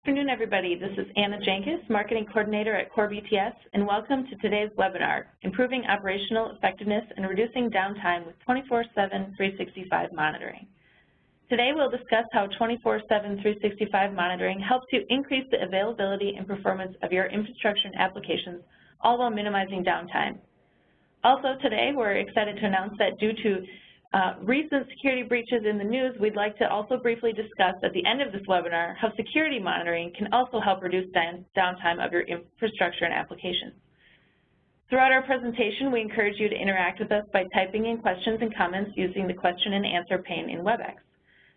Good afternoon, everybody. This is Anna Jenkins, Marketing Coordinator at Core BTS, and welcome to today's webinar, Improving Operational Effectiveness and Reducing Downtime with 24/7 365 Monitoring. Today we'll discuss how 24/7 365 monitoring helps you increase the availability and performance of your infrastructure and applications, all while minimizing downtime. Also today we're excited to announce that due to recent security breaches in the news, we'd like to also briefly discuss at the end of this webinar how security monitoring can also help reduce downtime of your infrastructure and applications. Throughout our presentation, we encourage you to interact with us by typing in questions and comments using the question and answer pane in WebEx.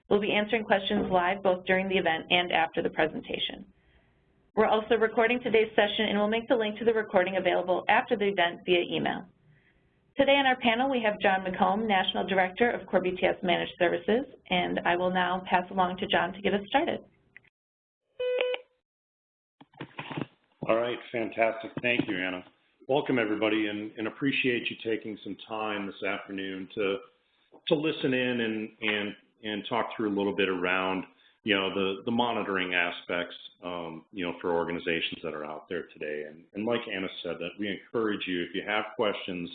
We'll be answering questions live both during the event and after the presentation. We're also recording today's session, and we'll make the link to the recording available after the event via email. Today on our panel, we have John McComb, National Director of Core BTS Managed Services, and I will now pass along to John to get us started. All right, fantastic. Thank you, Anna. Welcome, everybody, and appreciate you taking some time this afternoon to listen in and talk through a little bit around, the monitoring aspects, for organizations that are out there today. And like Anna said, that we encourage you, if you have questions,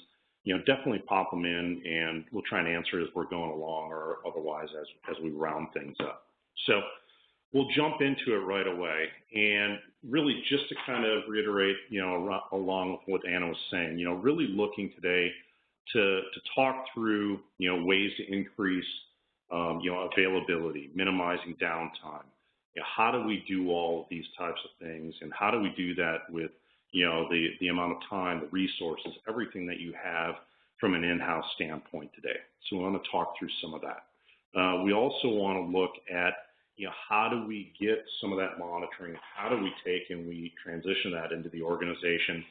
definitely pop them in, and we'll try and answer as we're going along, or otherwise as we round things up. So we'll jump into it right away, and really just to kind of reiterate, along with what Anna was saying, really looking today to talk through, ways to increase, availability, minimizing downtime. How do we do all of these types of things, and how do we do that with the amount of time, the resources, everything that you have from an in-house standpoint today. So we want to talk through some of that. We also want to look at, how do we get some of that monitoring, how do we take and we transition that into the organization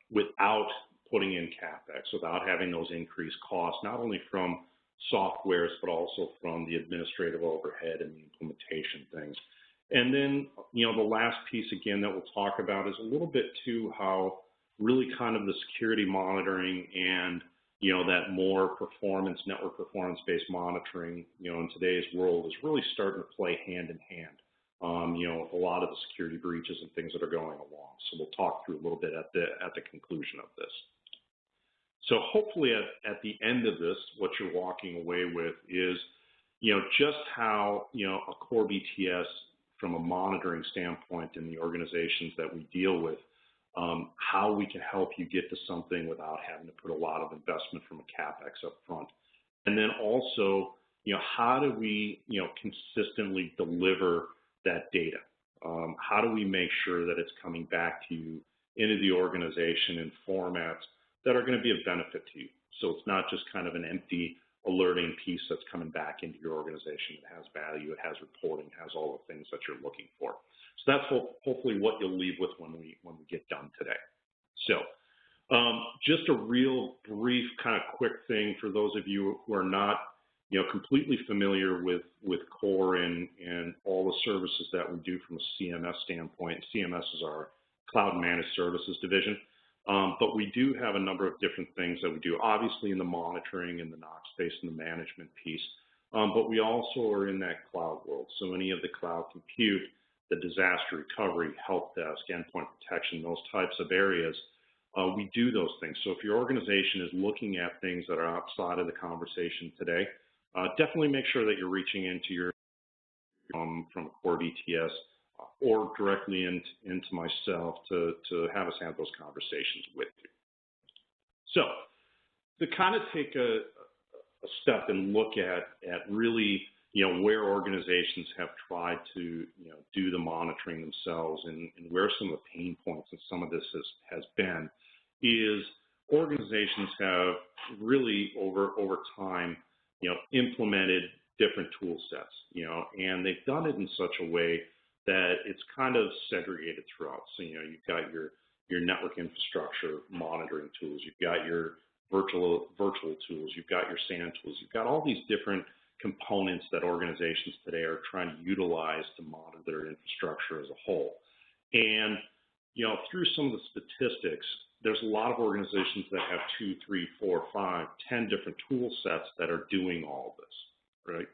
without putting in CapEx, without having those increased costs, not only from softwares, but also from the administrative overhead and the implementation things. And then, the last piece, again, that we'll talk about is a little bit too how really kind of the security monitoring and, that more network performance-based monitoring, in today's world is really starting to play hand in hand, with a lot of the security breaches and things that are going along. So we'll talk through a little bit at the conclusion of this. So hopefully at the end of this, what you're walking away with is, just how, a Core BTS from a monitoring standpoint in the organizations that we deal with, how we can help you get to something without having to put a lot of investment from a CapEx up front. And then also, how do we, consistently deliver that data? How do we make sure that it's coming back to you into the organization in formats that are going to be of benefit to you? So it's not just kind of an empty alerting piece that's coming back into your organization. It has value, it has reporting, it has all the things that you're looking for. So that's hopefully what you'll leave with when we get done today. So just a real brief kind of quick thing for those of you who are not completely familiar with Core and all the services that we do from a CMS standpoint. CMS is our Cloud Managed Services division. But we do have a number of different things that we do, obviously in the monitoring and the NOC space and the management piece, but we also are in that cloud world. So any of the cloud compute, the disaster recovery, help desk, endpoint protection, those types of areas, we do those things. So if your organization is looking at things that are outside of the conversation today, definitely make sure that you're reaching into your from Core BTS, or directly into myself to have us have those conversations with you. So to kind of take a step and look at really, where organizations have tried to, do the monitoring themselves and where some of the pain points and some of this has been, is organizations have really over time, implemented different tool sets, and they've done it in such a way that it's kind of segregated throughout. So, you've got your network infrastructure monitoring tools, you've got your virtual tools, you've got your SAN tools, you've got all these different components that organizations today are trying to utilize to monitor their infrastructure as a whole. And, through some of the statistics, there's a lot of organizations that have 2, 3, 4, 5, 10 different tool sets that are doing all of this, right?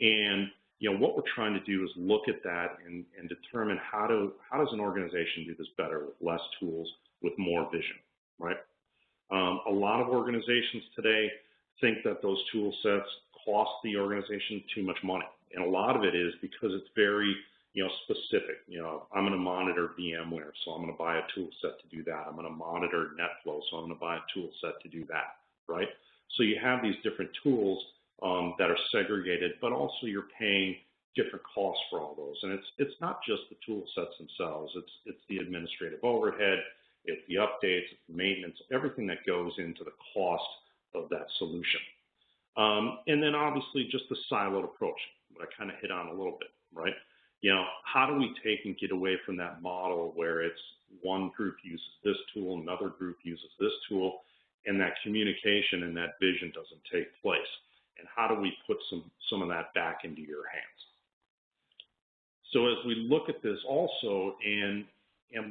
And what we're trying to do is look at that and determine how does an organization do this better with less tools, with more vision, right? A lot of organizations today think that those tool sets cost the organization too much money. And a lot of it is because it's very, specific. I'm going to monitor VMware, so I'm going to buy a tool set to do that. I'm going to monitor NetFlow, so I'm going to buy a tool set to do that, right? So you have these different tools that are segregated, but also you're paying different costs for all those. And it's not just the tool sets themselves. It's the administrative overhead, it's the updates, it's the maintenance, everything that goes into the cost of that solution. And then obviously just the siloed approach, what I kind of hit on a little bit, right? How do we take and get away from that model where it's one group uses this tool, another group uses this tool, and that communication and that vision doesn't take place? And how do we put some of that back into your hands? So as we look at this also and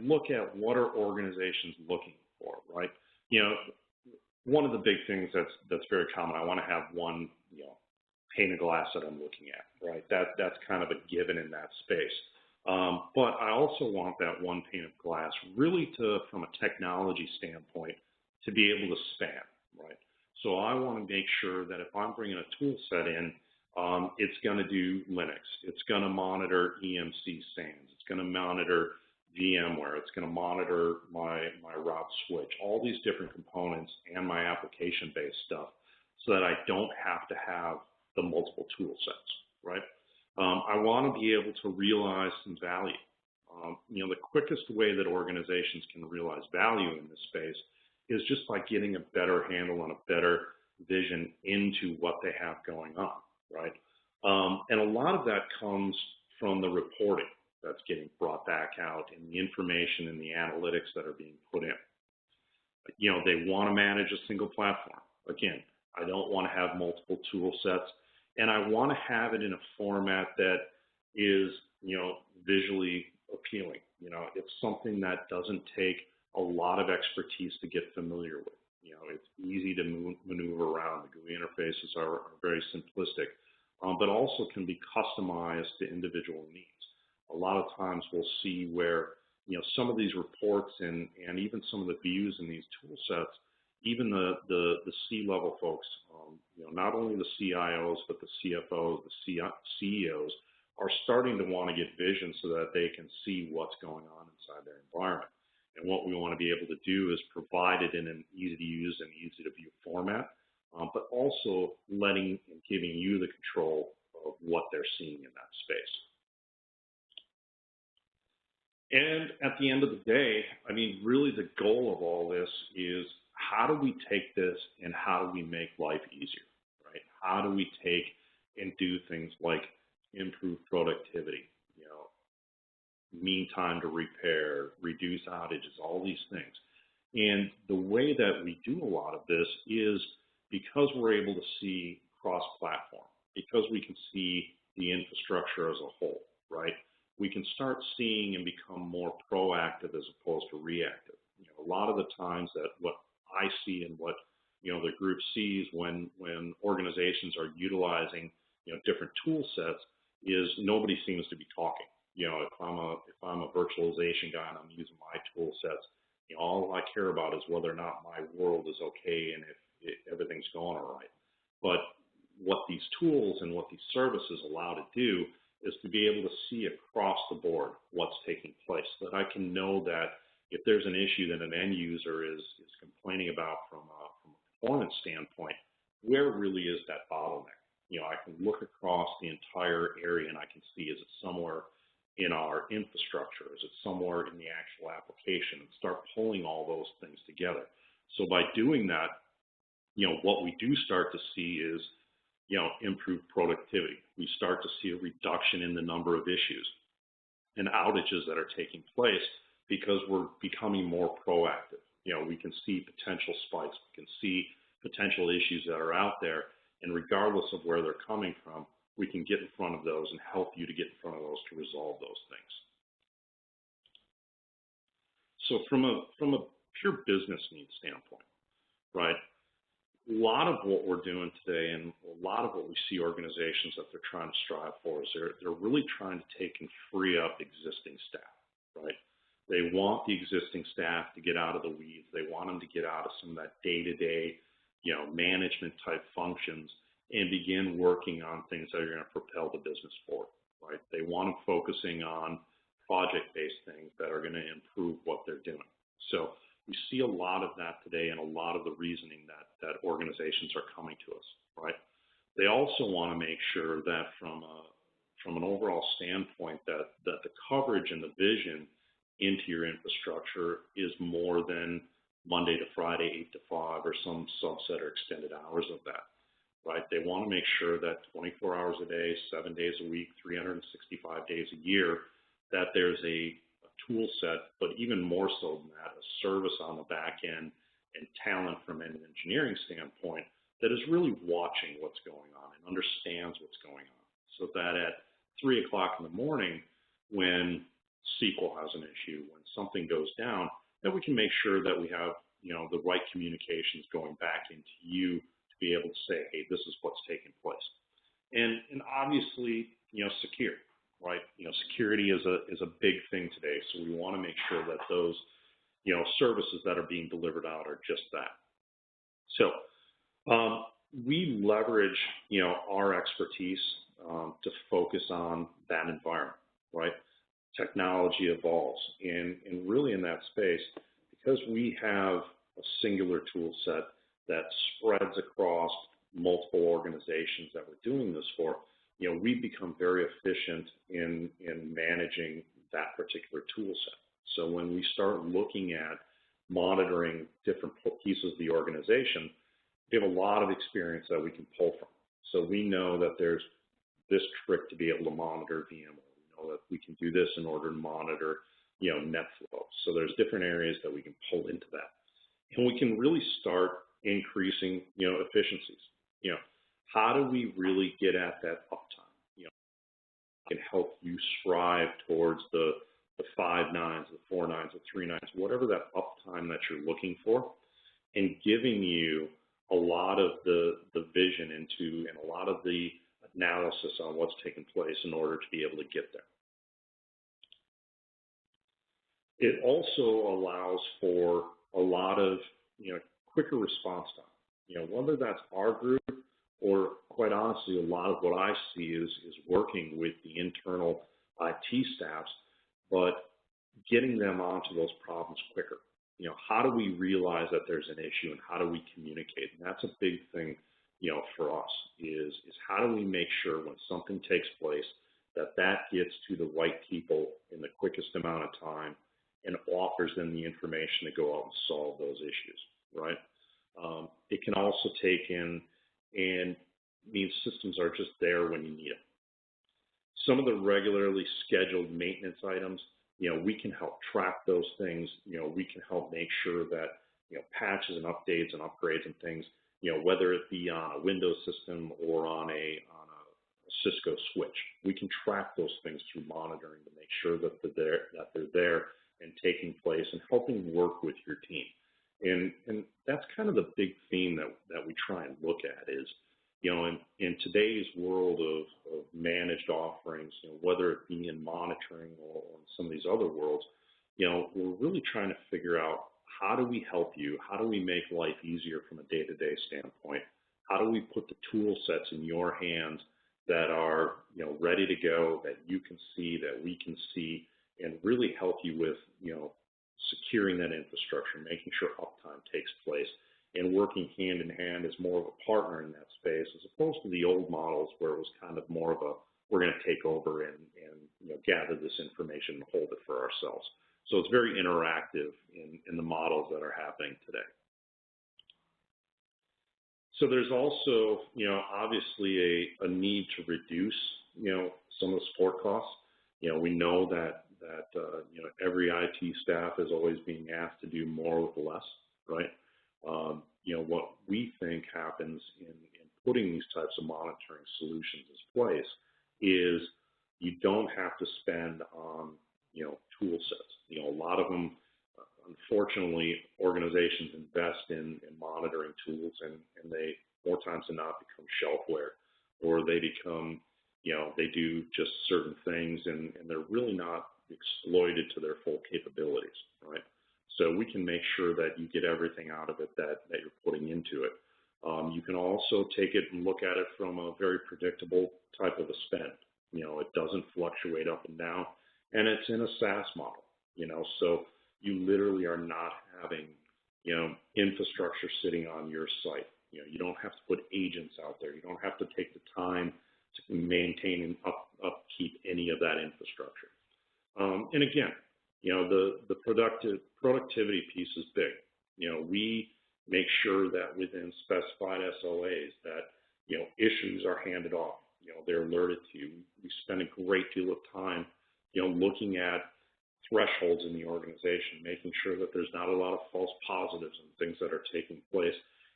look at what are organizations looking for, right? One of the big things that's very common, I want to have one, pane of glass that I'm looking at, right? That's kind of a given in that space. But I also want that one pane of glass really from a technology standpoint, to be able to span, right? So I want to make sure that if I'm bringing a tool set in, it's going to do Linux. It's going to monitor EMC stands. It's going to monitor VMware. It's going to monitor my route switch, all these different components and my application-based stuff so that I don't have to have the multiple tool sets, right? I want to be able to realize some value. The quickest way that organizations can realize value in this space is just by getting a better handle and a better vision into what they have going on, right? And a lot of that comes from the reporting that's getting brought back out and the information and the analytics that are being put in. They want to manage a single platform. Again, I don't want to have multiple tool sets, and I want to have it in a format that is, visually appealing. It's something that doesn't take a lot of expertise to get familiar with. It's easy to maneuver around. The GUI interfaces are very simplistic, but also can be customized to individual needs. A lot of times we'll see where, some of these reports and even some of the views in these tool sets, even the C-level folks, not only the CIOs, but the CFOs, the CEOs are starting to want to get vision so that they can see what's going on inside their environment. And what we want to be able to do is provide it in an easy-to-use and easy-to-view format, but also letting and giving you the control of what they're seeing in that space. And at the end of the day, really the goal of all this is how do we take this and how do we make life easier, right? How do we take and do things like improve productivity, mean time to repair, reduce outages, all these things. And the way that we do a lot of this is because we're able to see cross-platform, because we can see the infrastructure as a whole, right? We can start seeing and become more proactive as opposed to reactive. A lot of the times that what I see and what the group sees when organizations are utilizing different tool sets is nobody seems to be talking. If I'm a virtualization guy and I'm using my tool sets, all I care about is whether or not my world is okay and if everything's going all right. But what these tools and what these services allow to do is to be able to see across the board what's taking place, so that I can know that if there's an issue that an end user is complaining about from a performance standpoint, where really is that bottleneck? I can look across the entire area and I can see, is it somewhere in our infrastructure? Is it somewhere in the actual application? And start pulling all those things together. So by doing that, what we do start to see is, improved productivity. We start to see a reduction in the number of issues and outages that are taking place because we're becoming more proactive. We can see potential spikes, we can see potential issues that are out there, and regardless of where they're coming from, we can get in front of those and help you to get in front of those to resolve those things. So from a pure business needs standpoint, right? lot of what we're doing today and a lot of what we see organizations that they're trying to strive for is they're really trying to take and free up existing staff, right? They want the existing staff to get out of the weeds. They want them to get out of some of that day-to-day, management type functions and begin working on things that are going to propel the business forward, right? They want them focusing on project-based things that are going to improve what they're doing. So we see a lot of that today and a lot of the reasoning that organizations are coming to us, right? They also want to make sure that from an overall standpoint that the coverage and the vision into your infrastructure is more than Monday to Friday, 8 to 5, or some subset or extended hours of that, right? They want to make sure that 24 hours a day, 7 days a week, 365 days a year, that there's a tool set, but even more so than that, a service on the back end and talent from an engineering standpoint that is really watching what's going on and understands what's going on, so that at 3 o'clock in the morning when SQL has an issue, when something goes down, that we can make sure that we have the right communications going back into you to be able to say, hey, this is what's taking place. And obviously, secure, right? Security is a big thing today, so we want to make sure that those services that are being delivered out are just that. So we leverage our expertise to focus on that environment, right? Technology evolves, and really in that space, because we have a singular tool set that spreads across multiple organizations that we're doing this for, we've become very efficient in managing that particular tool set. So when we start looking at monitoring different pieces of the organization, we have a lot of experience that we can pull from. So we know that there's this trick to be able to monitor VMware. That we can do this in order to monitor, NetFlow. So there's different areas that we can pull into that. And we can really start increasing, efficiencies. How do we really get at that uptime? Can help you strive towards the 5 nines, the 4 nines, the 3 nines, whatever that uptime that you're looking for, and giving you a lot of the vision into and a lot of the analysis on what's taking place in order to be able to get there. It also allows for a lot of quicker response time. Whether that's our group or, quite honestly, a lot of what I see is working with the internal IT staffs, but getting them onto those problems quicker. How do we realize that there's an issue and how do we communicate? And that's a big thing for us is how do we make sure when something takes place that gets to the right people in the quickest amount of time and offers them the information to go out and solve those issues, right? It can also take in and means systems are just there when you need them. Some of the regularly scheduled maintenance items, we can help track those things. We can help make sure that, patches and updates and upgrades and things, whether it be on a Windows system or on a Cisco switch, we can track those things through monitoring to make sure that they're there and taking place and helping work with your team. And that's kind of the big theme that we try and look at is, in today's world of managed offerings, whether it be in monitoring or in some of these other worlds, we're really trying to figure out how do we help you? How do we make life easier from a day-to-day standpoint? How do we put the tool sets in your hands that are, ready to go, that you can see, that we can see, and really help you with, securing that infrastructure, making sure uptime takes place, and working hand in hand as more of a partner in that space, as opposed to the old models where it was kind of more of a, we're going to take over and gather this information and hold it for ourselves. So it's very interactive in the models that are happening today. So there's also, obviously a need to reduce, some of the support costs. We know that every IT staff is always being asked to do more with less, right? What we think happens in putting these types of monitoring solutions in place is you don't have to spend on, tool sets. A lot of them, unfortunately, organizations invest in monitoring tools and they exploited to their full capabilities, right? So we can make sure that you get everything out of it that you're putting into it. You can also take it and look at it from a very predictable type of a spend. It doesn't fluctuate up and down, and it's in a SaaS model, so you literally are not having, infrastructure sitting on your site. You don't have to put agents out there. You don't have to take the time to maintain and upkeep any of that infrastructure. And again, the productivity piece is big. We make sure that within specified SLAs that, issues are handed off. They're alerted to. We spend a great deal of time, looking at thresholds in the organization, making sure that there's not a lot of false positives and things that are taking place.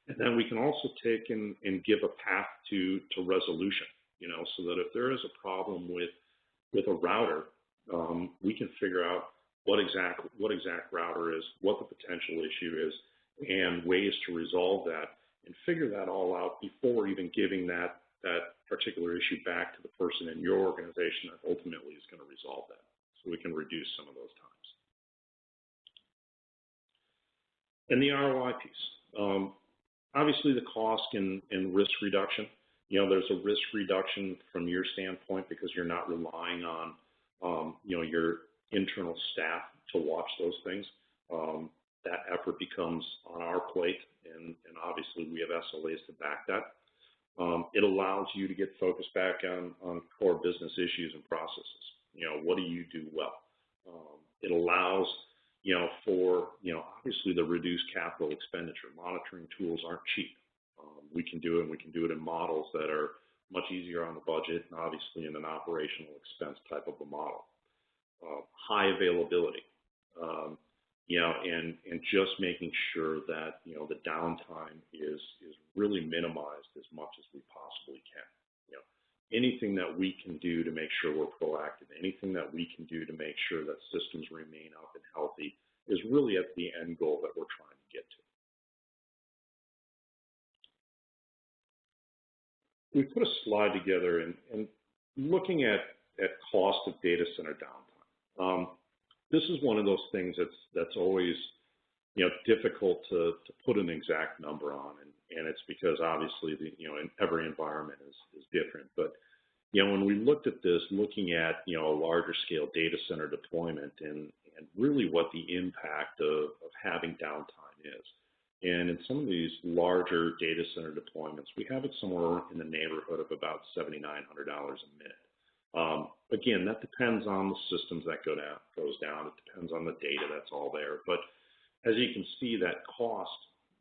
And then we can also take and give a path to resolution, so that if there is a problem with a router, we can figure out what exact router is, what the potential issue is, and ways to resolve that, and figure that all out before even giving that particular issue back to the person in your organization that ultimately is going to resolve that. So we can reduce some of those times. And the ROI piece. Obviously, the cost and risk reduction. There's a risk reduction from your standpoint because you're not relying on, your internal staff to watch those things. That effort becomes on our plate, and obviously we have SLAs to back that. It allows you to get focused back on core business issues and processes. What do you do well? It allows, for, obviously the reduced capital expenditure. Monitoring tools aren't cheap. We can do it, and we can do it in models that are much easier on the budget and obviously in an operational expense type of a model. High availability, and just making sure that, the downtime is really minimized as much as we possibly can. Anything that we can do to make sure we're proactive, anything that we can do to make sure that systems remain up and healthy is really at the end goal that we're trying to get to. We put a slide together and looking at cost of data center downtime. This is one of those things that's always, difficult to put an exact number on, and it's because obviously in every environment is different. But when we looked at this, looking at a larger scale data center deployment and really what the impact of having downtime is. And in some of these larger data center deployments, we have it somewhere in the neighborhood of about $7,900 a minute. Again, that depends on the systems that goes down. It depends on the data that's all there. But as you can see, that cost,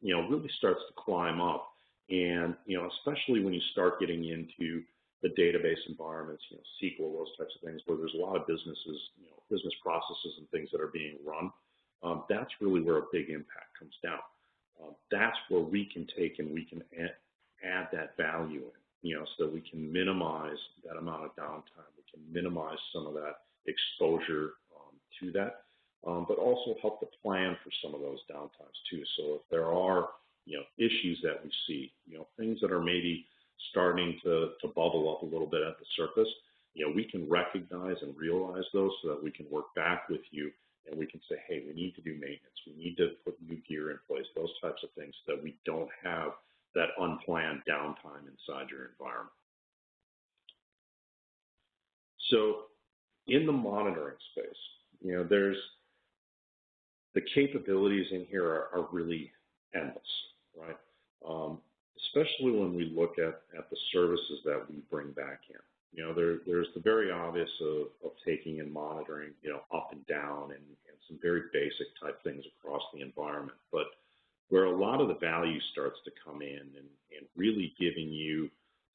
really starts to climb up. And, especially when you start getting into the database environments, SQL, those types of things, where there's a lot of businesses, business processes and things that are being run, that's really where a big impact comes down. That's where we can take and we can add that value in, so we can minimize that amount of downtime. We can minimize some of that exposure to that, but also help to plan for some of those downtimes too. So if there are, issues that we see, things that are maybe starting to bubble up a little bit at the surface, we can recognize and realize those so that we can work back with you and we can say, hey, we need to do maintenance. We need to put new gear in place, those types of things, so that we don't have that unplanned downtime inside your environment. So in the monitoring space, there's the capabilities in here are really endless, right? Especially when we look at the services that we bring back in. There's the very obvious of taking and monitoring, up and down and some very basic type things across the environment. But where a lot of the value starts to come in and really giving you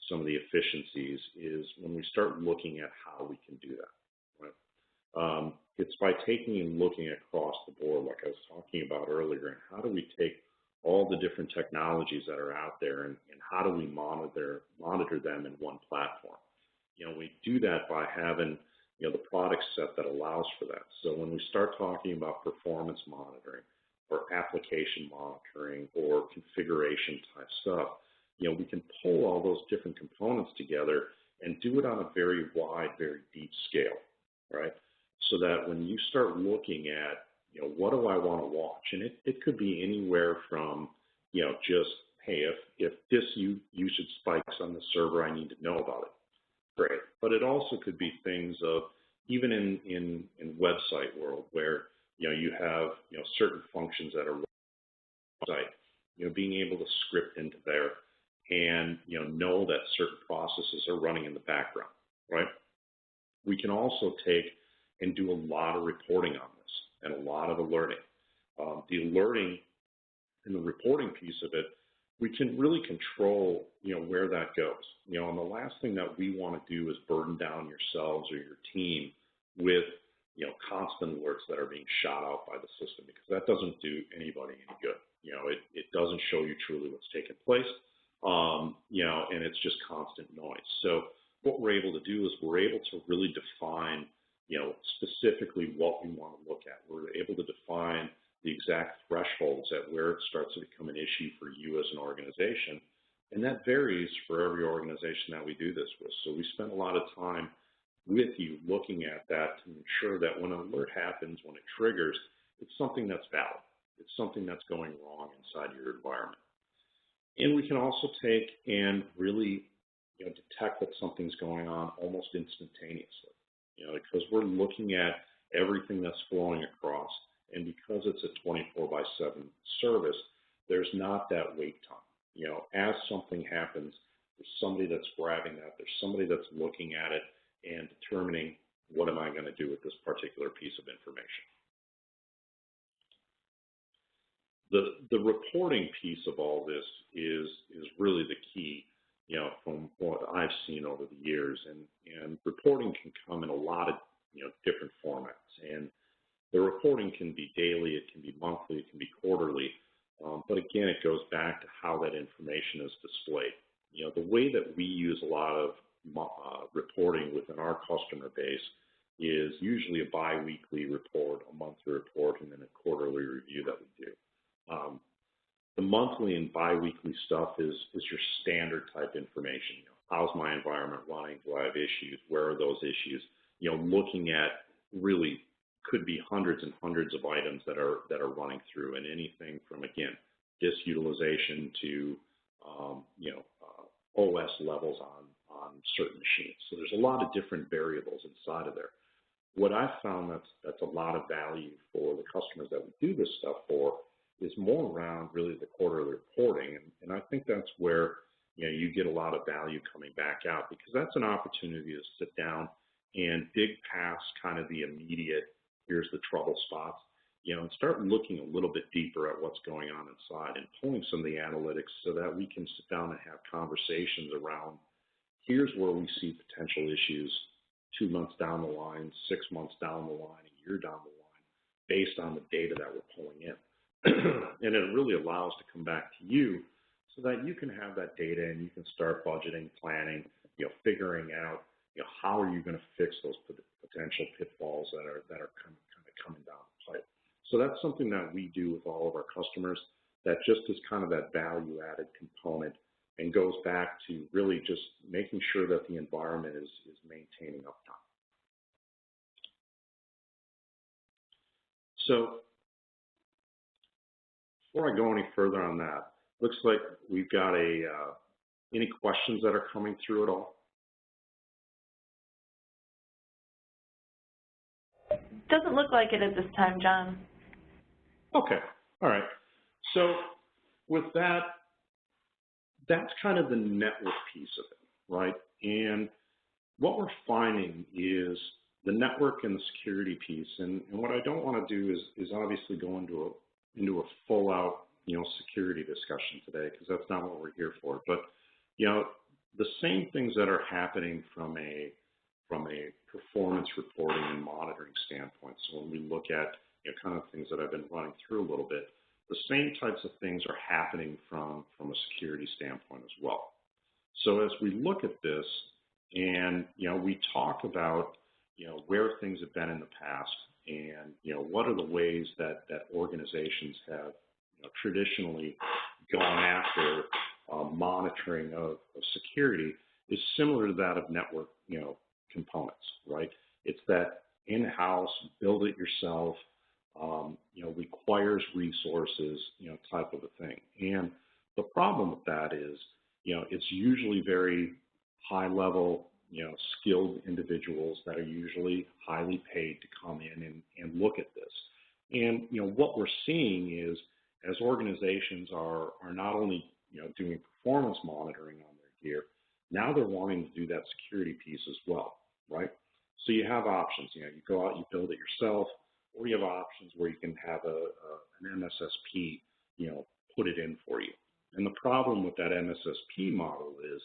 some of the efficiencies is when we start looking at how we can do that, right? It's by taking and looking across the board, like I was talking about earlier, and how do we take all the different technologies that are out there and how do we monitor them in one platform? We do that by having, the product set that allows for that. So when we start talking about performance monitoring or application monitoring or configuration type stuff, we can pull all those different components together and do it on a very wide, very deep scale, right? so that when you start looking at, what do I want to watch? And it could be anywhere from, just, hey, if this usage spikes on the server, I need to know about it. Great. But it also could be things of, even in website world where, you have, certain functions that are website, being able to script into there and, know that certain processes are running in the background, right? We can also take and do a lot of reporting on this and a lot of alerting. The alerting and the reporting piece of it, we can really control, where that goes. And the last thing that we want to do is burden down yourselves or your team with, constant alerts that are being shot out by the system, because that doesn't do anybody any good. It doesn't show you truly what's taking place, and it's just constant noise. So what we're able to do is we're able to really define, specifically what we want to look at. We're able to define the exact thresholds at where it starts to become an issue for you as an organization. And that varies for every organization that we do this with. So we spend a lot of time with you looking at that to ensure that when an alert happens, when it triggers, it's something that's valid. It's something that's going wrong inside your environment. And we can also take and really, detect that something's going on almost instantaneously, because we're looking at everything that's flowing across. And because it's a 24/7 service, there's not that wait time. As something happens, there's somebody that's grabbing that. There's somebody that's looking at it and determining, what am I going to do with this particular piece of information? The reporting piece of all this is really the key, from what I've seen over the years. And reporting can come in a lot of, different formats. And the reporting can be daily, it can be monthly, it can be quarterly. But again, it goes back to how that information is displayed. The way that we use a lot of reporting within our customer base is usually a bi-weekly report, a monthly report, and then a quarterly review that we do. The monthly and bi-weekly stuff is your standard type information. How's my environment running? Do I have issues? Where are those issues? Looking at really could be hundreds and hundreds of items that are running through, and anything from, again, disk utilization to OS levels on certain machines. So there's a lot of different variables inside of there. What I've found that's a lot of value for the customers that we do this stuff for is more around really the quarterly reporting, and I think that's where you get a lot of value coming back out, because that's an opportunity to sit down and dig past kind of the immediate, here's the trouble spots, and start looking a little bit deeper at what's going on inside and pulling some of the analytics so that we can sit down and have conversations around, here's where we see potential issues 2 months down the line, 6 months down the line, a year down the line, based on the data that we're pulling in. And it really allows to come back to you so that you can have that data and you can start budgeting, planning, figuring out, how are you going to fix those potential pitfalls that are kind of coming down the pipe. So that's something that we do with all of our customers, that just is kind of that value added component, and goes back to really just making sure that the environment is maintaining uptime. So before I go any further on that, looks like we've got any questions that are coming through at all? Doesn't look like it at this time, John. Okay, all right. So with that, that's kind of the network piece of it, right? And what we're finding is the network and the security piece, and what I don't want to do is obviously go into a full out, security discussion today, because that's not what we're here for. But, the same things that are happening from a performance reporting and monitoring standpoint. So when we look at, kind of things that I've been running through a little bit, the same types of things are happening from a security standpoint as well. So as we look at this and, we talk about, where things have been in the past and, what are the ways that organizations have, traditionally gone after monitoring of security, is similar to that of network, components, right? It's that, in-house, build it yourself, requires resources, type of a thing. And the problem with that is, it's usually very high level, skilled individuals that are usually highly paid to come in and look at this. And, what we're seeing is as organizations are not only, doing performance monitoring on their gear, now they're wanting to do that security piece as well, right? So you have options, you go out, you build it yourself, or you have options where you can have an MSSP, put it in for you. And the problem with that MSSP model is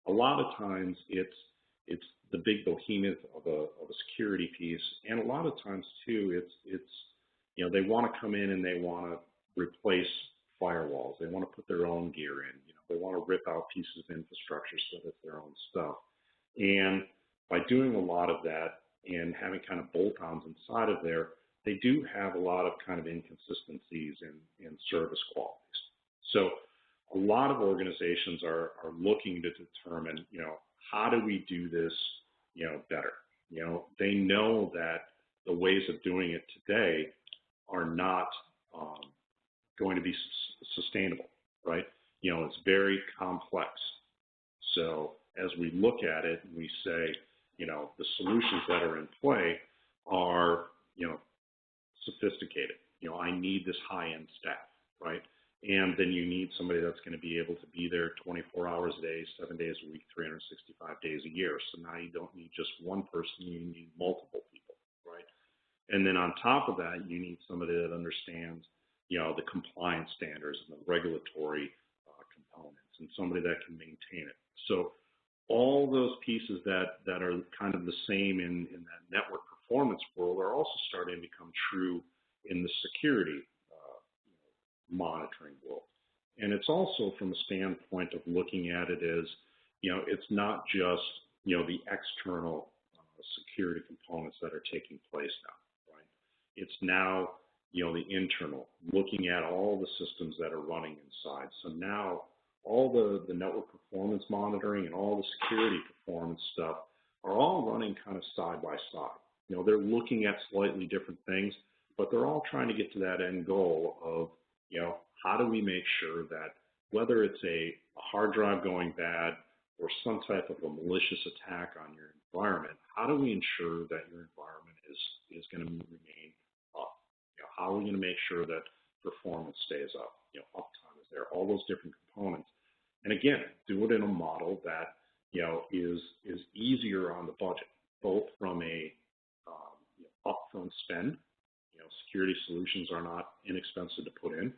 a lot of times it's the big behemoth of a security piece, and a lot of times too it's they want to come in and they want to replace firewalls. They want to put their own gear in. They want to rip out pieces of infrastructure so that it's their own stuff. And by doing a lot of that and having kind of bolt-ons inside of there, they do have a lot of kind of inconsistencies in service qualities. So a lot of organizations are looking to determine, how do we do this, better? They know that the ways of doing it today are not going to be sustainable, right? It's very complex. So as we look at it and we say, the solutions that are in play are, sophisticated. I need this high-end staff, right? And then you need somebody that's going to be able to be there 24 hours a day, 7 days a week, 365 days a year. So now you don't need just one person, you need multiple people, right? And then on top of that, you need somebody that understands, the compliance standards and the regulatory components, and somebody that can maintain it. So all those pieces that are kind of the same in that network performance world are also starting to become true in the security monitoring world. And it's also from a standpoint of looking at it as, it's not just, the external security components that are taking place now, right? It's now, the internal, looking at all the systems that are running inside. So now all the network performance monitoring and all the security performance stuff are all running kind of side by side. They're looking at slightly different things, but they're all trying to get to that end goal of, how do we make sure that whether it's a hard drive going bad or some type of a malicious attack on your environment, how do we ensure that your environment is going to remain up? How are we going to make sure that performance stays up? Uptime is there, all those different components. And again, do it in a model that, is easier on the budget, both from a upfront spend. Security solutions are not inexpensive to put in.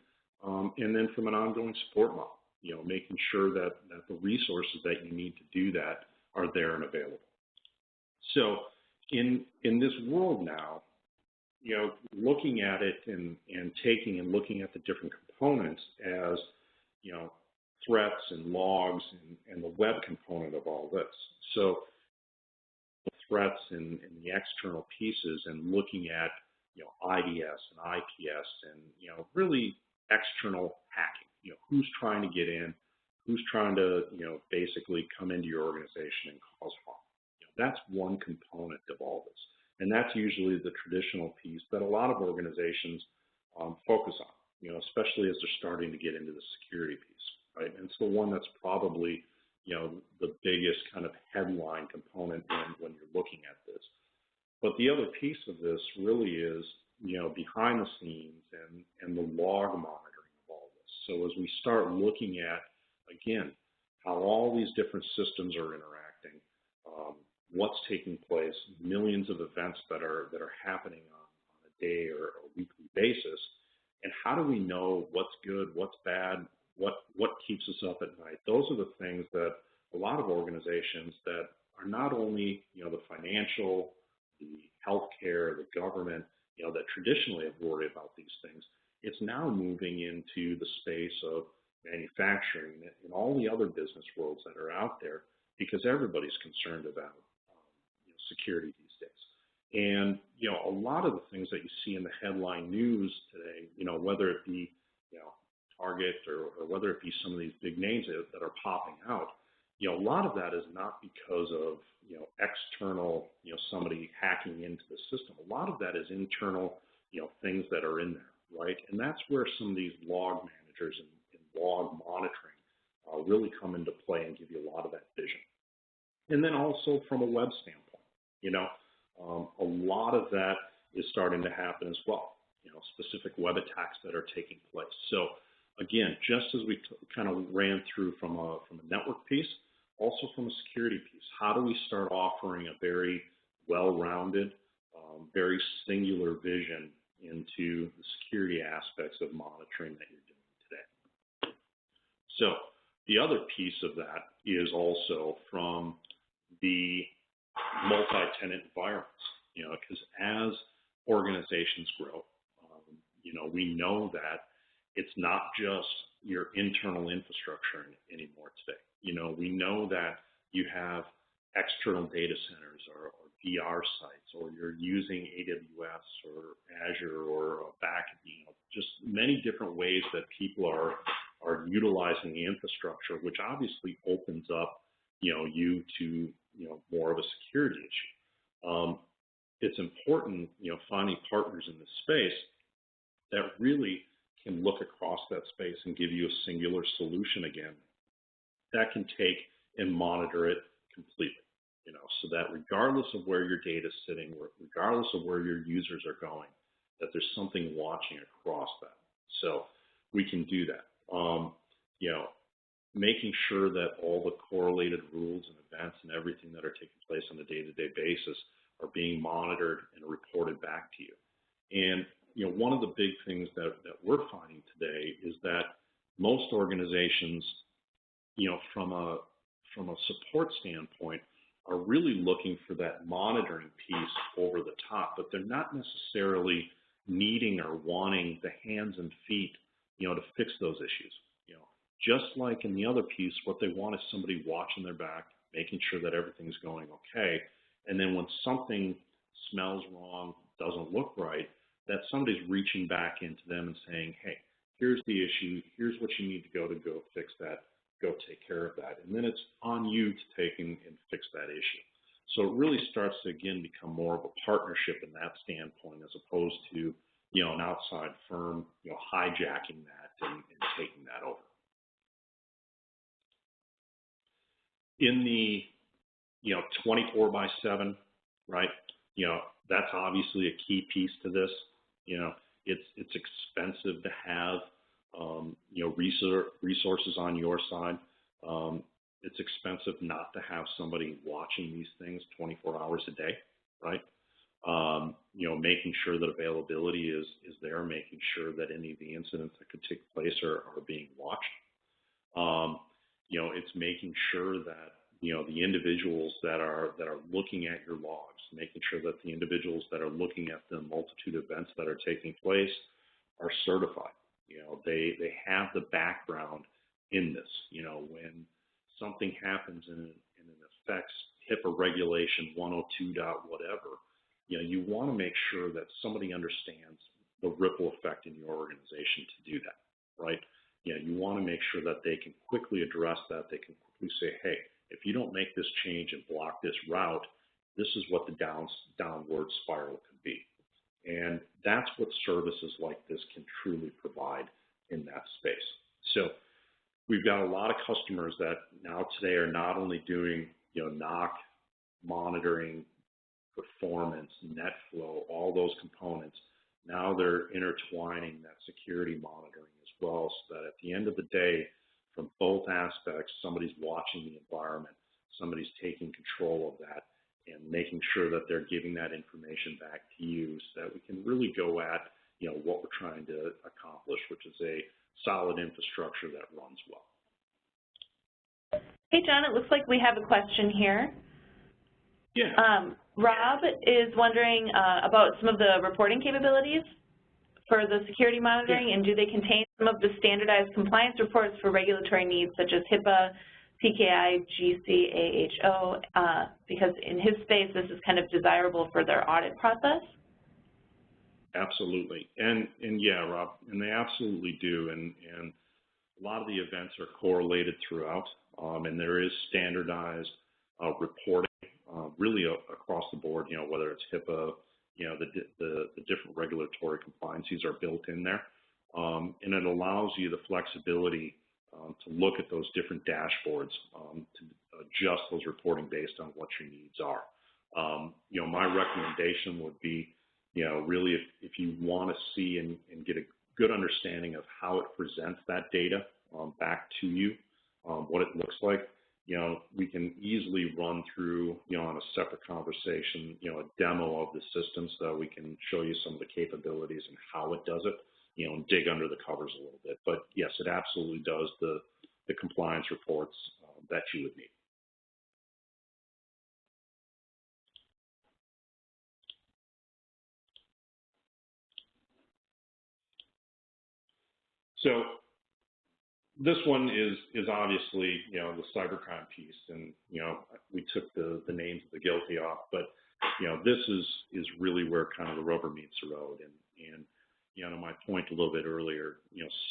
And then from an ongoing support model, making sure that the resources that you need to do that are there and available. So in this world now, looking at it and taking and looking at the different components as, threats and logs and the web component of all this. So the threats and the external pieces and looking at, IDS and IPS and, really external hacking, who's trying to get in, who's trying to, basically come into your organization and cause harm. That's one component of all this. And that's usually the traditional piece that a lot of organizations focus on, especially as they're starting to get into the security piece, right? And it's the one that's probably, the biggest kind of headline component when you're looking at this. But the other piece of this really is, behind the scenes and the log monitoring of all this. So as we start looking at, again, how all these different systems are interacting, what's taking place, millions of events that are happening on a day or a weekly basis, and how do we know what's good, what's bad, what keeps us up at night? Those are the things that a lot of organizations that are not only, the financial, the healthcare, the government, that traditionally have worried about these things. It's now moving into the space of manufacturing and all the other business worlds that are out there, because everybody's concerned about security these days. And a lot of the things that you see in the headline news today, whether it be Target or whether it be some of these big names that are popping out, a lot of that is not because of, external, somebody hacking into the system. A lot of that is internal, things that are in there, right? And that's where some of these log managers and log monitoring really come into play and give you a lot of that vision. And then also from a web standpoint, a lot of that is starting to happen as well, specific web attacks that are taking place. So again, just as we kind of ran through from a network piece, also from a security piece, how do we start offering a very well-rounded, very singular vision into the security aspects of monitoring that you're doing today? So the other piece of that is also from the multi-tenant environments, because as organizations grow, we know that it's not just your internal infrastructure anymore today. We know that you have external data centers or VR sites, or you're using AWS or Azure or back, just many different ways that people are utilizing the infrastructure, which obviously opens up, you to, more of a security issue. It's important, finding partners in this space that really can look across that space and give you a singular solution again that can take and monitor it completely, so that regardless of where your data is sitting, regardless of where your users are going, that there's something watching across that. So we can do that. Making sure that all the correlated rules and events and everything that are taking place on a day-to-day basis are being monitored and reported back to you. And one of the big things that we're finding today is that most organizations, from a support standpoint, are really looking for that monitoring piece over the top, but they're not necessarily needing or wanting the hands and feet, to fix those issues. Just like in the other piece, what they want is somebody watching their back, making sure that everything's going okay, and then when something smells wrong, doesn't look right, that somebody's reaching back into them and saying, hey, here's the issue, here's what you need to go fix that, go take care of that. And then it's on you to take and fix that issue. So it really starts to, again, become more of a partnership in that standpoint, as opposed to, an outside firm, hijacking that and taking that over. In the, 24/7, right, that's obviously a key piece to this. It's expensive to have, resources on your side. It's expensive not to have somebody watching these things 24 hours a day, right? Making sure that availability is there, making sure that any of the incidents that could take place are being watched. It's making sure that, the individuals that are looking at your logs, making sure that the individuals that are looking at the multitude of events that are taking place are certified. They have the background in this. When something happens and it affects HIPAA regulation 102 dot whatever, you want to make sure that somebody understands the ripple effect in your organization to do that, right? You want to make sure that they can quickly address that. They can quickly say, hey, if you don't make this change and block this route, this is what the downward spiral could be. And that's what services like this can truly provide in that space. So we've got a lot of customers that now today are not only doing, NOC monitoring, performance, net flow, all those components. Now they're intertwining that security monitoring as well, so that at the end of the day, from both aspects, somebody's watching the environment, somebody's taking control of that, and making sure that they're giving that information back to you, so that we can really go at, what we're trying to accomplish, which is a solid infrastructure that runs well. Hey, John, it looks like we have a question here. Yeah. Rob is wondering about some of the reporting capabilities for the security monitoring, and do they contain some of the standardized compliance reports for regulatory needs such as HIPAA, PKI, GCAHO, because in his space this is kind of desirable for their audit process? Absolutely, and yeah, Rob, and they absolutely do, and a lot of the events are correlated throughout, and there is standardized reporting really across the board, whether it's HIPAA, the different regulatory compliances are built in there. And it allows you the flexibility to look at those different dashboards to adjust those reporting based on what your needs are. My recommendation would be, really if you want to see and get a good understanding of how it presents that data back to you, what it looks like, we can easily run through, on a separate conversation, a demo of the system so that we can show you some of the capabilities and how it does it, and dig under the covers a little bit. But yes, it absolutely does the compliance reports that you would need. So this one is obviously, the cybercrime piece, and, we took the names of the guilty off, but, this is really where kind of the rubber meets the road. And to my point a little bit earlier,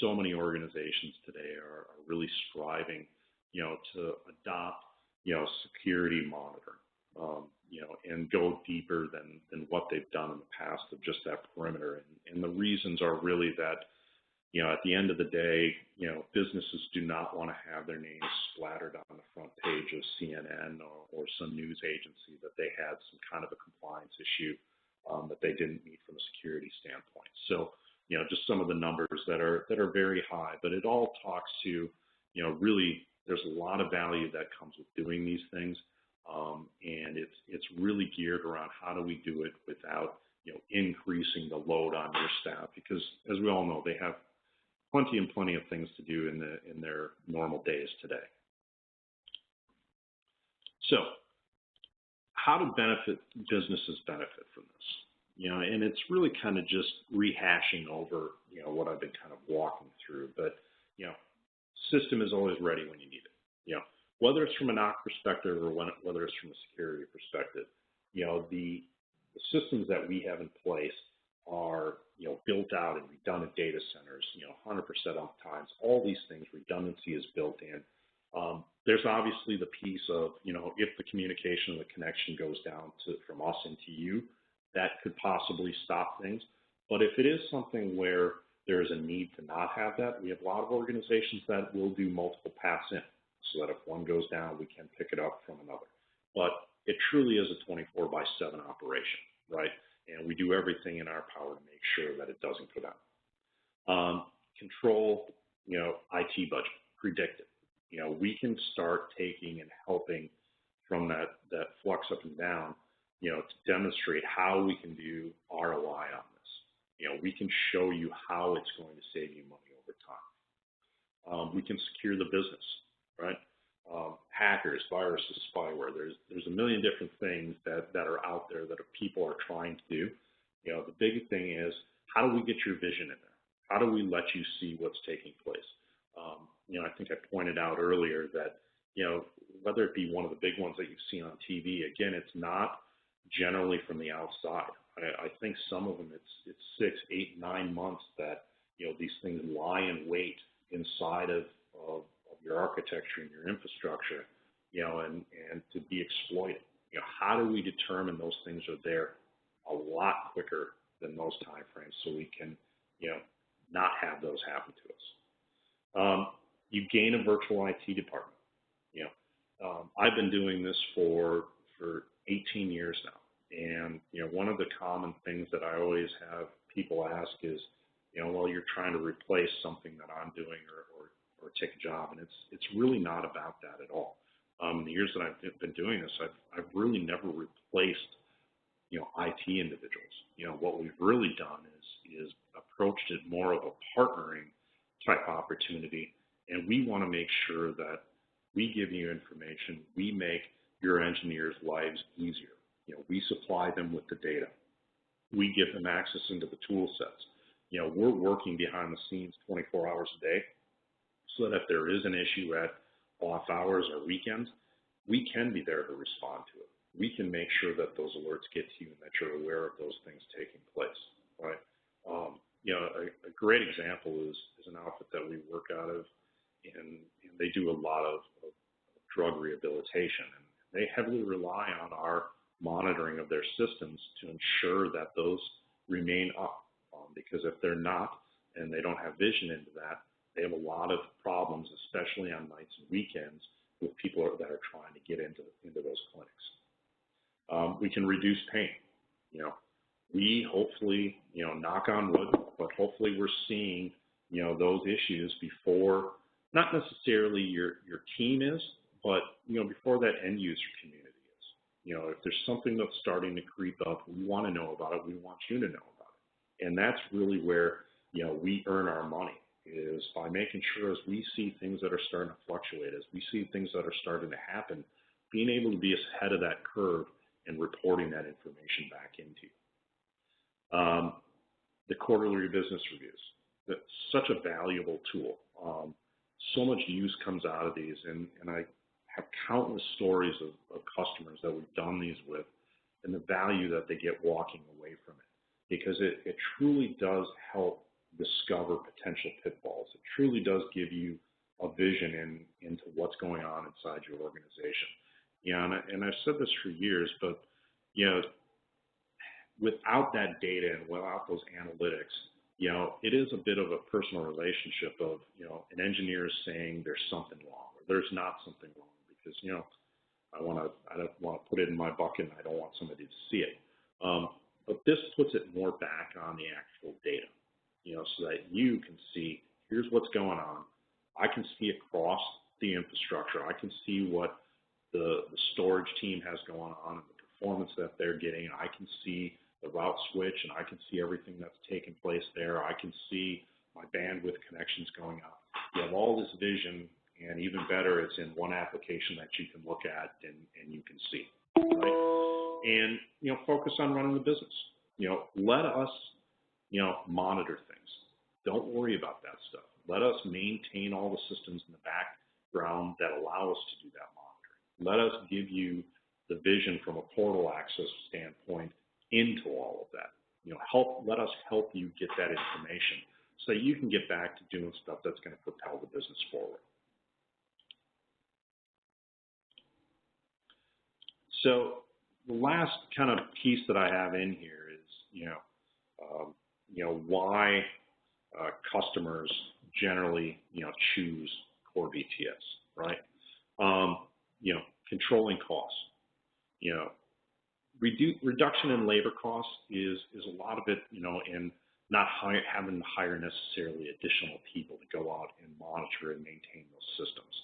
so many organizations today are really striving, to adopt, security monitoring, and go deeper than what they've done in the past of just that perimeter. And the reasons are really that, at the end of the day, businesses do not want to have their names splattered on the front page of CNN or some news agency that they had some kind of a compliance issue that they didn't meet from a security standpoint. So, just some of the numbers that are very high, but it all talks to, really there's a lot of value that comes with doing these things, and it's really geared around how do we do it without, increasing the load on your staff, because as we all know, they have plenty of things to do in their normal days today. So, how do businesses benefit from this? And it's really kind of just rehashing over, what I've been kind of walking through. But, system is always ready when you need it. Whether it's from a NOC perspective or whether it's from a security perspective, the systems that we have in place are, built out in redundant data centers, 100% uptimes, all these things, redundancy is built in. There's obviously the piece of, if the communication and the connection goes down from us into you, that could possibly stop things. But if it is something where there is a need to not have that, we have a lot of organizations that will do multiple paths in, so that if one goes down, we can pick it up from another. But it truly is a 24/7 operation, right? And we do everything in our power to make sure that it doesn't go down. Control, IT budget, predict it. We can start taking and helping from that flux up and down, to demonstrate how we can do ROI on this. We can show you how it's going to save you money over time. We can secure the business, right? Hackers, viruses, spyware. There's a million different things that are out there that people are trying to do. The big thing is, how do we get your vision in there? How do we let you see what's taking place? I think I pointed out earlier that, whether it be one of the big ones that you've seen on TV, again, it's not generally from the outside. I think some of them, it's 6, 8, 9 months that, these things lie in wait inside of your architecture and your infrastructure, and to be exploited. How do we determine those things are there a lot quicker than those timeframes so we can, not have those happen to us? You gain a virtual IT department. I've been doing this for 18 years now. And, one of the common things that I always have people ask is, well, you're trying to replace something that I'm doing or take a job. And it's really not about that at all. In the years that I've been doing this, I've really never replaced, IT individuals. What we've really done is approached it more of a partnering type opportunity. And we want to make sure that we give you information, we make your engineers' lives easier. We supply them with the data. We give them access into the tool sets. We're working behind the scenes 24 hours a day so that if there is an issue at off hours or weekends, we can be there to respond to it. We can make sure that those alerts get to you and that you're aware of those things taking place, right? A great example is an outfit that we work out of and they do a lot of drug rehabilitation, and they heavily rely on our monitoring of their systems to ensure that those remain up, because if they're not and they don't have vision into that, they have a lot of problems, especially on nights and weekends, with people that are trying to get into those clinics. We can reduce pain. We hopefully, knock on wood, but hopefully we're seeing, those issues before, not necessarily your team is, but, before that end user community is. If there's something that's starting to creep up, we want to know about it. We want you to know about it. And that's really where, we earn our money, is by making sure as we see things that are starting to fluctuate, as we see things that are starting to happen, being able to be ahead of that curve and reporting that information back into you. The quarterly business reviews, that's such a valuable tool. So much use comes out of these, and I have countless stories of customers that we've done these with, and the value that they get walking away from it, because it truly does help discover potential pitfalls. It truly does give you a vision into what's going on inside your organization. And I've said this for years, but without that data and without those analytics, it is a bit of a personal relationship of, an engineer is saying there's something wrong or there's not something wrong, because, I don't want to put it in my bucket and I don't want somebody to see it. But this puts it more back on the actual data, so that you can see, here's what's going on. I can see across the infrastructure. I can see what the storage team has going on and the performance that they're getting. I can see the route switch, and I can see everything that's taking place there. I can see my bandwidth connections going up. You have all this vision, and even better, it's in one application that you can look at and you can see, right? And, focus on running the business. Let us, monitor things. Don't worry about that stuff. Let us maintain all the systems in the background that allow us to do that monitoring. Let us give you the vision from a portal access standpoint into all of that. Let us help you get that information so that you can get back to doing stuff that's going to propel the business forward. So the last kind of piece that I have in here is, why customers generally, choose Core BTS, right? Controlling costs. Reduction in labor costs is a lot of it, in not having to hire necessarily additional people to go out and monitor and maintain those systems.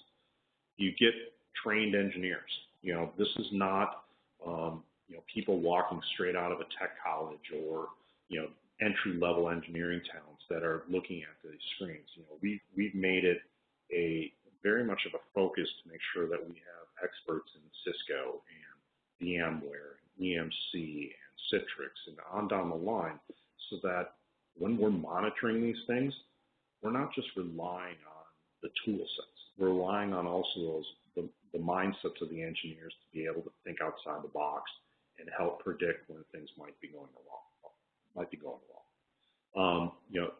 You get trained engineers. This is not, people walking straight out of a tech college or, entry-level engineering talents that are looking at these screens. We've made it a very much of a focus to make sure that we have experts in Cisco and VMware, EMC, and Citrix, and on down the line, so that when we're monitoring these things, we're not just relying on the tool sets. We're relying on also the mindsets of the engineers to be able to think outside the box and help predict when things might be going wrong.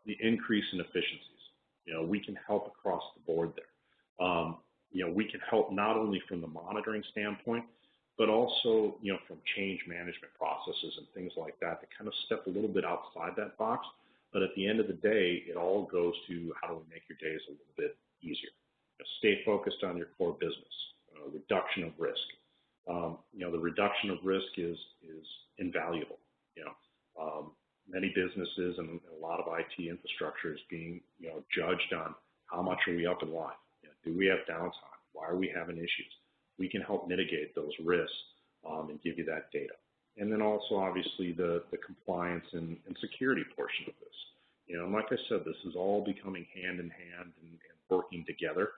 The increase in efficiencies. We can help across the board there. We can help not only from the monitoring standpoint, but also, from change management processes and things like that kind of step a little bit outside that box. But at the end of the day, it all goes to how do we make your days a little bit easier. Stay focused on your core business. Reduction of risk. The reduction of risk is invaluable. Many businesses and a lot of IT infrastructure is being, judged on how much are we up and live. Do we have downtime? Why are we having issues? We can help mitigate those risks and give you that data. And then also, obviously, the compliance and security portion of this. And like I said, this is all becoming hand in hand and working together.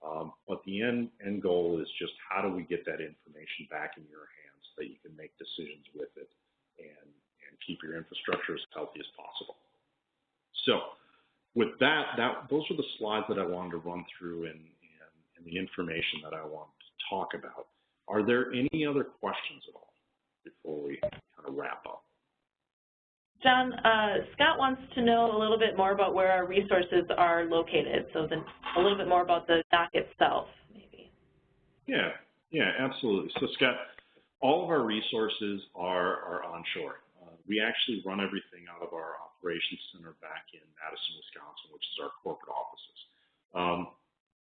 But the end goal is just how do we get that information back in your hands so that you can make decisions with it and keep your infrastructure as healthy as possible. So with that, those are the slides that I wanted to run through and the information that I wanted to talk about. Are there any other questions at all before we kind of wrap up? John, Scott wants to know a little bit more about where our resources are located, so then a little bit more about the dock itself, maybe. Yeah, absolutely. So Scott, all of our resources are onshore. We actually run everything out of our operations center back in Madison, Wisconsin, which is our corporate offices.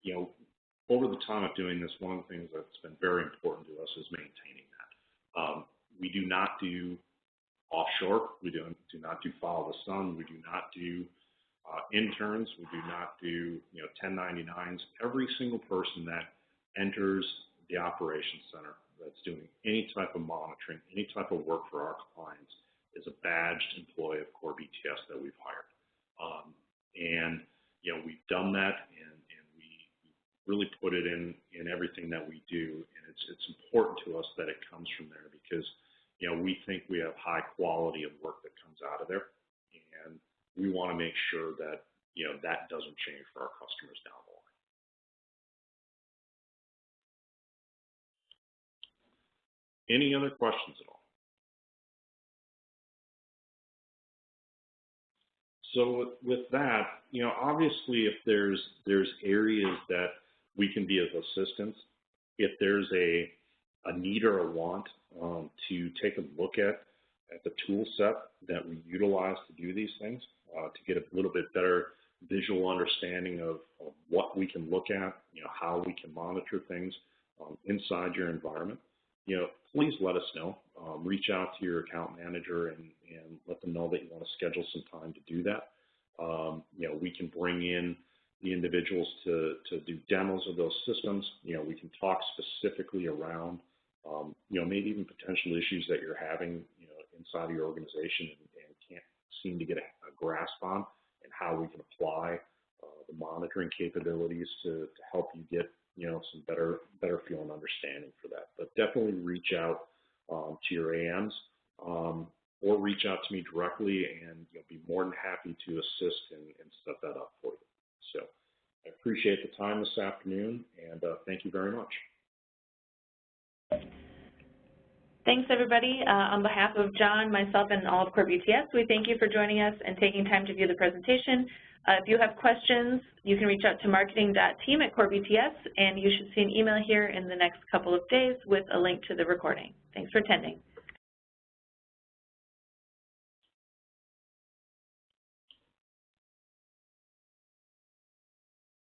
You know, over the time of doing this, one of the things that's been very important to us is maintaining that. We do not do offshore. We do not do follow the sun. We do not do interns. We do not do 1099s. Every single person that enters the operations center that's doing any type of monitoring, any type of work for our clients is a badged employee of Core BTS that we've hired. And we've done that, and we really put it in everything that we do. And it's important to us that it comes from there because we think we have high quality of work that comes out of there, and we want to make sure that that doesn't change for our customers down the line. Any other questions at all? So with that, obviously if there's areas that we can be of assistance, if there's a need or a want to take a look at the tool set that we utilize to do these things, to get a little bit better visual understanding of what we can look at, how we can monitor things inside your environment, please let us know. Reach out to your account manager and let them know that you want to schedule some time to do that. We can bring in the individuals to do demos of those systems. We can talk specifically around, maybe even potential issues that you're having, inside of your organization and can't seem to get a grasp on, and how we can apply the monitoring capabilities to help you get, some better feel and understanding for that. But definitely reach out to your AMs or reach out to me directly, and be more than happy to assist and set that up for you. So I appreciate the time this afternoon, and thank you very much. Thanks, everybody. On behalf of John, myself, and all of Core BTS, we thank you for joining us and taking time to view the presentation. If you have questions, you can reach out to marketing.team@CoreBTS, and you should see an email here in the next couple of days with a link to the recording. Thanks for attending.